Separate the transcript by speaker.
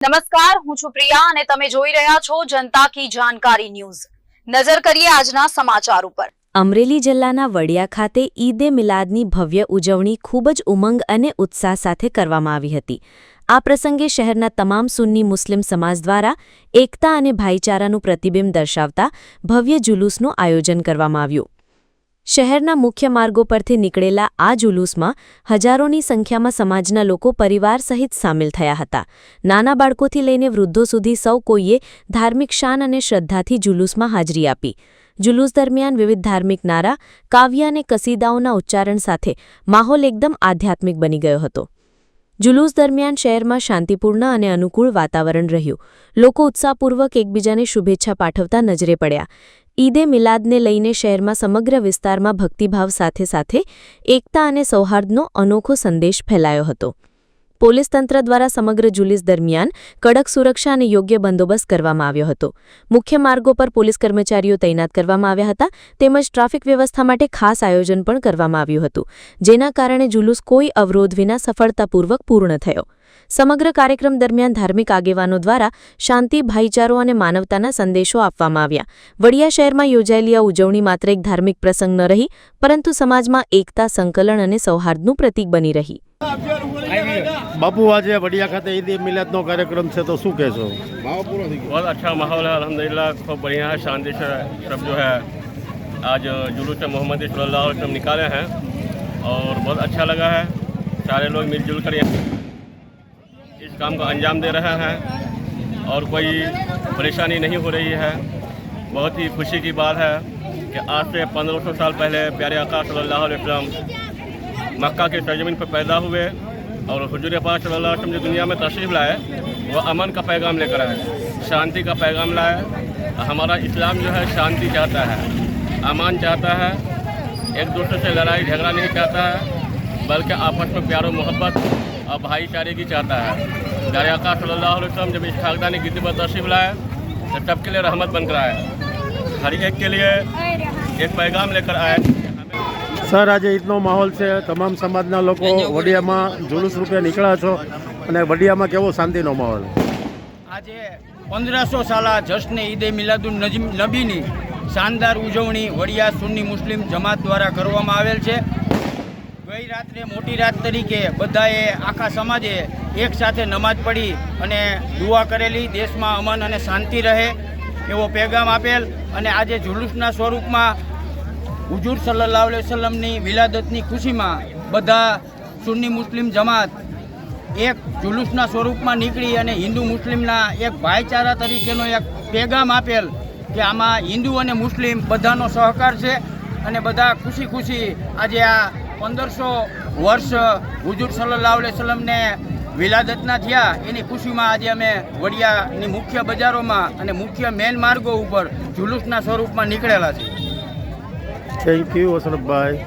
Speaker 1: નમસ્કાર, હું છું પ્રિયા અને તમે જોઈ રહ્યા છો જનતા કી જાણકારી ન્યૂઝ। નજર કરીએ આજના સમાચાર ઉપર।
Speaker 2: અમરેલી જિલ્લાના વડિયા ખાતે ઈદે મિલાદની ભવ્ય ઉજવણી ખૂબ જ ઉમંગ અને ઉત્સાહ સાથે કરવામાં આવી હતી। આ પ્રસંગે શહેરના તમામ સુન્ની મુસ્લિમ સમાજ દ્વારા એકતા અને ભાઈચારાનું પ્રતિબિંબ દર્શાવતા ભવ્ય જુલુસનું આયોજન કરવામાં આવ્યું। શહેરના મુખ્ય માર્ગો પરથી નીકળેલા આ જુલુસમાં હજારોની સંખ્યામાં સમાજના લોકો પરિવાર સહિત સામેલ થયા હતા। નાના બાળકોથી લઈને વૃદ્ધો સુધી સૌ કોઈએ ધાર્મિક શાન અને શ્રદ્ધાથી જુલુસમાં હાજરી આપી। જુલુસ દરમિયાન વિવિધ ધાર્મિક નારા, કાવ્ય અને કસીદાઓના ઉચ્ચારણ સાથે માહોલ એકદમ આધ્યાત્મિક બની ગયો હતો। જુલુસ દરમિયાન શહેરમાં શાંતિપૂર્ણ અને અનુકૂળ વાતાવરણ રહ્યું। લોકો ઉત્સાહપૂર્વક એકબીજાને શુભેચ્છા પાઠવતા નજરે પડ્યા। ઈદે મિલાદને લઈને શહેરમાં સમગ્ર વિસ્તારમાં ભક્તિભાવ સાથે સાથે એકતા અને સૌહાર્દનો અનોખો સંદેશ ફેલાયો હતો। પોલીસ તંત્ર દ્વારા સમગ્ર જુલુસ દરમિયાન કડક સુરક્ષા અને યોગ્ય બંદોબસ્ત કરવામાં આવ્યો હતો। મુખ્ય માર્ગો પર પોલીસ કર્મચારીઓ તૈનાત કરવામાં આવ્યા હતા તેમજ ટ્રાફિક વ્યવસ્થા માટે ખાસ આયોજન પણ કરવામાં આવ્યું હતું, જેના કારણે જુલુસ કોઈ અવરોધ વિના સફળતાપૂર્વક પૂર્ણ થયો। સમગ્ર કાર્યક્રમ દરમિયાન ધાર્મિક આગેવાનો દ્વારા શાંતિ, ભાઈચારો અને માનવતાના સંદેશો આપવામાં આવ્યા। વડિયા શહેરમાં યોજાયેલી આ ઉજવણી માત્ર એક ધાર્મિક પ્રસંગ ન રહી, પરંતુ સમાજમાં એકતા, સંકલન અને સૌહાર્દનું પ્રતીક બની રહી।
Speaker 3: बापू आज वडिया खाते ईद मिलाद नो कार्यक्रम से तो शू कहो?
Speaker 4: बहुत अच्छा माहौल है, अल्हम्दुलिल्लाह खूब बढ़िया है, शांति से सब जो है आज जुलूस मोहम्मद सल्लल्लाहु अलैहि वसल्लम निकाले हैं और बहुत अच्छा लगा है। सारे लोग मिलजुल कर इस काम को अंजाम दे रहे हैं और कोई परेशानी नहीं हो रही है। बहुत ही खुशी की बात है कि आज से 1500 साल पहले प्यारे आका सल्लल्लाहु अलैहि वसल्लम मक्का के सरजमीन पर पैदा हुए और हुजूर पाक सल्लल्लाहु अलैहि वसल्लम जो दुनिया में तशरीफ़ लाए वो अमन का पैगाम लेकर आए, शांति का पैगाम लाए। हमारा इस्लाम जो है शांति चाहता है, अमान चाहता है, एक दूसरे से लड़ाई झगड़ा नहीं चाहता है, बल्कि आपस में प्यार और मोहब्बत और भाईचारे की चाहता है। प्यारे आका सल्लल्लाहु अलैहि वसल्लम जब इस खाकदानी गिद्दी पर तशरीफ़ लाए तो सबके लिए रहमत बनकर आए, हर एक के लिए एक पैगाम लेकर आए।
Speaker 3: सर आज ईदनो माहौल है, तमाम समाजना लोको वडिया में जुलूस रूपे निकळ्या छो अने वडिया में केवो शांतिनो माहौल?
Speaker 5: आज 1500 साला जश्न ईदे मिलादुन नबीनी शानदार उजवणी वडिया सुन्नी मुस्लिम जमात द्वारा करवामां आवेल छे। गई रात्रे मोटी रात तरीके बधाए आखा समाजे एक साथे नमाज पढ़ी अने दुआ करेली, देश में अमन अने शांति रहे एवो पैगाम आपेल। अने आज जुलूसना स्वरूप में हुजूर सल्लल्लाहु अलैहि वसल्लमनी विलादतनी खुशी में बधा सुन्नी मुस्लिम जमात एक जुलूसना स्वरूप में निकली अने हिंदू मुस्लिमना एक भाईचारा तरीकेनो एक पैगाम आपेल कि आमां हिंदू अने मुस्लिम बधानो सहकार छे अने बधा खुशी खुशी आज आ 1500 वर्ष हुजूर सल्लल्लाहु अलैहि वसल्लमने विलादतना थया एनी खुशीमां आज अमे वडियानी मुख्य बजारोमां अने मुख्य मेन मार्गो उपर जुलूसना स्वरूपमां निकळेला छे।
Speaker 3: थैंक यू असरफ भाई।